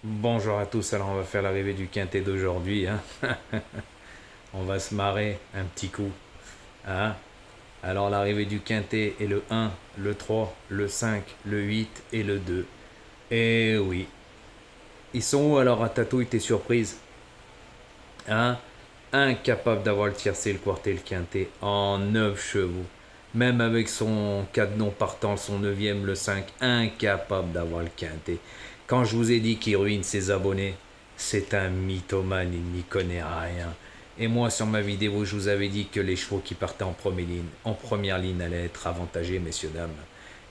Bonjour à tous, alors on va faire l'arrivée du quintet d'aujourd'hui, hein. On va se marrer un petit coup, hein. Alors l'arrivée du quintet est le 1, le 3, le 5, le 8 et le 2. Et oui, ils sont où alors à Tatouille tes surprises, hein? Incapable d'avoir le tiercé, le quartet, le quintet en 9 chevaux. Même avec son cadenon partant, son neuvième, le 5, incapable d'avoir le quintet. Quand je vous ai dit qu'il ruine ses abonnés, c'est un mythomane, il n'y connaît rien. Et moi, sur ma vidéo, je vous avais dit que les chevaux qui partaient en première ligne allaient être avantagés, messieurs, dames.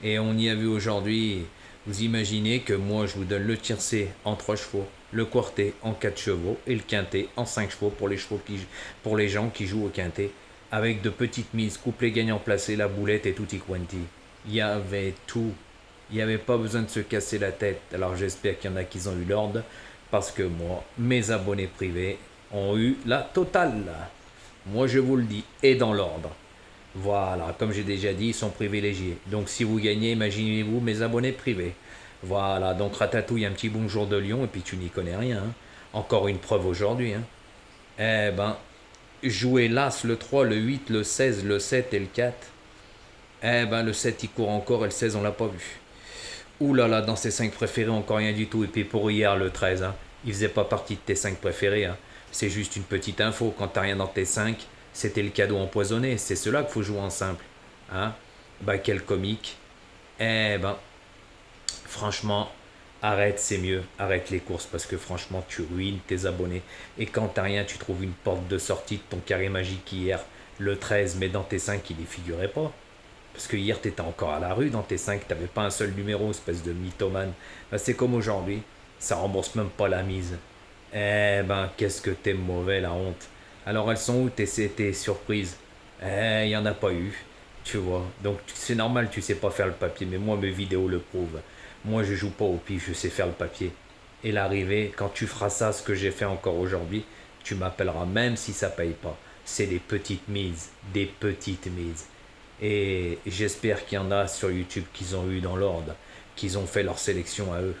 Et on y a vu aujourd'hui, vous imaginez que moi je vous donne le tiercé en 3 chevaux, le quartet en 4 chevaux et le quintet en 5 chevaux pour les gens qui jouent au quintet, avec de petites mises, couplet gagnant placé, la boulette et tutti quanti. Il y avait tout. Il n'y avait pas besoin de se casser la tête. Alors j'espère qu'il y en a qui ont eu l'ordre, parce que moi, mes abonnés privés ont eu la totale. Moi je vous le dis, et dans l'ordre. Voilà, comme j'ai déjà dit, ils sont privilégiés. Donc si vous gagnez, imaginez-vous mes abonnés privés. Voilà, donc Ratatouille, un petit bonjour de Lyon, et puis tu n'y connais rien, hein. Encore une preuve aujourd'hui, hein. Eh ben, jouer l'As, le 3, le 8, le 16, le 7 et le 4. Eh ben, le 7 il court encore et le 16 on l'a pas vu. Ouh là là, dans ses 5 préférés, encore rien du tout. Et puis pour hier, le 13, hein, il faisait pas partie de tes 5 préférés, hein. C'est juste une petite info. Quand t'as rien dans tes 5, c'était le cadeau empoisonné. C'est cela qu'il faut jouer en simple, hein. Bah, quel comique. Eh ben, franchement, arrête, c'est mieux. Arrête les courses parce que franchement, tu ruines tes abonnés. Et quand t'as rien, tu trouves une porte de sortie de ton carré magique hier, le 13, mais dans tes 5, il y figurait pas. Parce que hier, t'étais encore à la rue dans tes 5, t'avais pas un seul numéro, espèce de mythomane. Ben, c'est comme aujourd'hui, ça rembourse même pas la mise. Eh ben, qu'est-ce que t'es mauvais, la honte. Alors, elles sont où tes surprises? Eh, y en a pas eu, tu vois. Donc, c'est normal, tu sais pas faire le papier, mais moi, mes vidéos le prouvent. Moi, je joue pas au pif, je sais faire le papier. Et l'arrivée, quand tu feras ça, ce que j'ai fait encore aujourd'hui, tu m'appelleras même si ça paye pas. C'est des petites mises, des petites mises. Et j'espère qu'il y en a sur YouTube qu'ils ont eu dans l'ordre, qu'ils ont fait leur sélection à eux,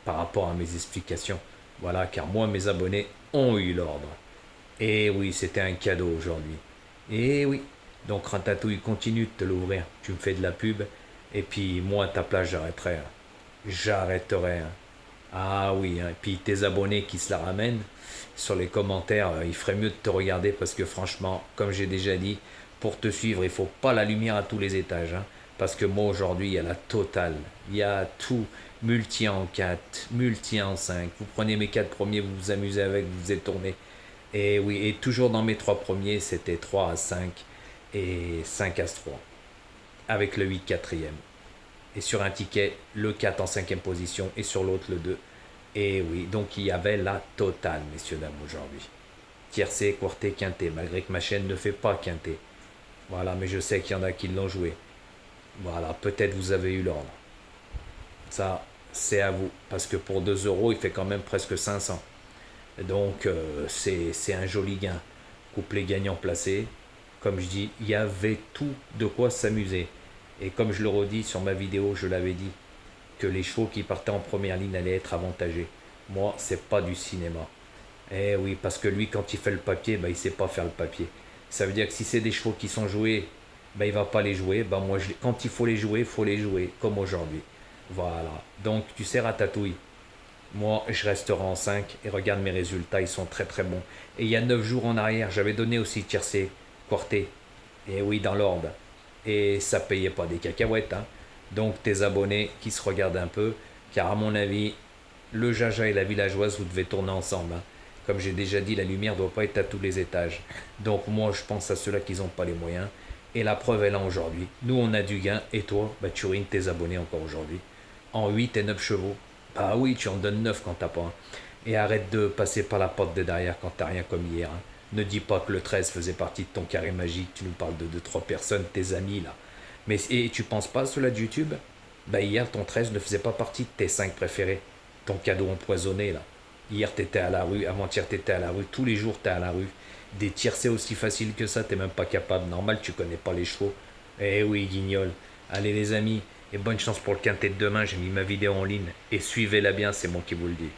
par rapport à mes explications. Voilà, car moi, mes abonnés ont eu l'ordre. Et oui, c'était un cadeau aujourd'hui. Et oui, donc Ratatouille continue de te l'ouvrir. Tu me fais de la pub, et puis moi, à ta place, j'arrêterai, hein. J'arrêterai, hein. Ah oui, hein. Et puis tes abonnés qui se la ramènent, sur les commentaires, il ferait mieux de te regarder parce que franchement, comme j'ai déjà dit, pour te suivre, il faut pas la lumière à tous les étages, hein. Parce que moi aujourd'hui, il y a la totale. Il y a tout. Multi en 4, multi en 5. Vous prenez mes 4 premiers, vous vous amusez avec, vous vous êtes tourné. Et oui, et toujours dans mes 3 premiers, c'était 3 à 5 et 5 à 3. Avec le 8 quatrième. Et sur un ticket, le 4 en cinquième position et sur l'autre le 2. Et oui, donc il y avait la totale, messieurs, dames, aujourd'hui. Tiercé, quarté, quinté, malgré que ma chaîne ne fait pas quinté. Voilà, mais je sais qu'il y en a qui l'ont joué. Voilà, peut-être vous avez eu l'ordre. Ça, c'est à vous. Parce que pour 2 euros, il fait quand même presque 500. Donc, c'est un joli gain. Couplet gagnant placé. Comme je dis, il y avait tout de quoi s'amuser. Et comme je le redis sur ma vidéo, je l'avais dit, que les chevaux qui partaient en première ligne allaient être avantagés. Moi, c'est pas du cinéma. Eh oui, parce que lui, quand il fait le papier, bah, il sait pas faire le papier. Ça veut dire que si c'est des chevaux qui sont joués, bah, il va pas les jouer. Bah, moi, quand il faut les jouer, comme aujourd'hui. Voilà. Donc, tu sais, Ratatouille, moi, je resterai en 5 et regarde mes résultats, ils sont très très bons. Et il y a 9 jours en arrière, j'avais donné aussi tiercé, quarté. Et oui, dans l'ordre. Et ça payait pas des cacahuètes, hein. Donc, tes abonnés qui se regardent un peu, car à mon avis, le Jaja et la villageoise, vous devez tourner ensemble, hein. Comme j'ai déjà dit, la lumière ne doit pas être à tous les étages. Donc moi, je pense à ceux-là qui n'ont pas les moyens. Et la preuve est là aujourd'hui. Nous, on a du gain. Et toi, bah, tu ruines tes abonnés encore aujourd'hui. En 8 et 9 chevaux. Bah oui, tu en donnes 9 quand t'as pas, hein. Et arrête de passer par la porte de derrière quand t'as rien comme hier, hein. Ne dis pas que le 13 faisait partie de ton carré magique. Tu nous parles de 2 3 personnes, tes amis là. Mais et tu penses pas à cela de YouTube? Bah hier, ton 13 ne faisait pas partie de tes 5 préférés. Ton cadeau empoisonné là. Hier, t'étais à la rue, avant-hier, t'étais à la rue, tous les jours, t'es à la rue. Des tiercés aussi faciles que ça, t'es même pas capable. Normal, tu connais pas les chevaux. Eh oui, guignol. Allez, les amis, et bonne chance pour le quintet de demain. J'ai mis ma vidéo en ligne. Et suivez-la bien, c'est moi qui vous le dis.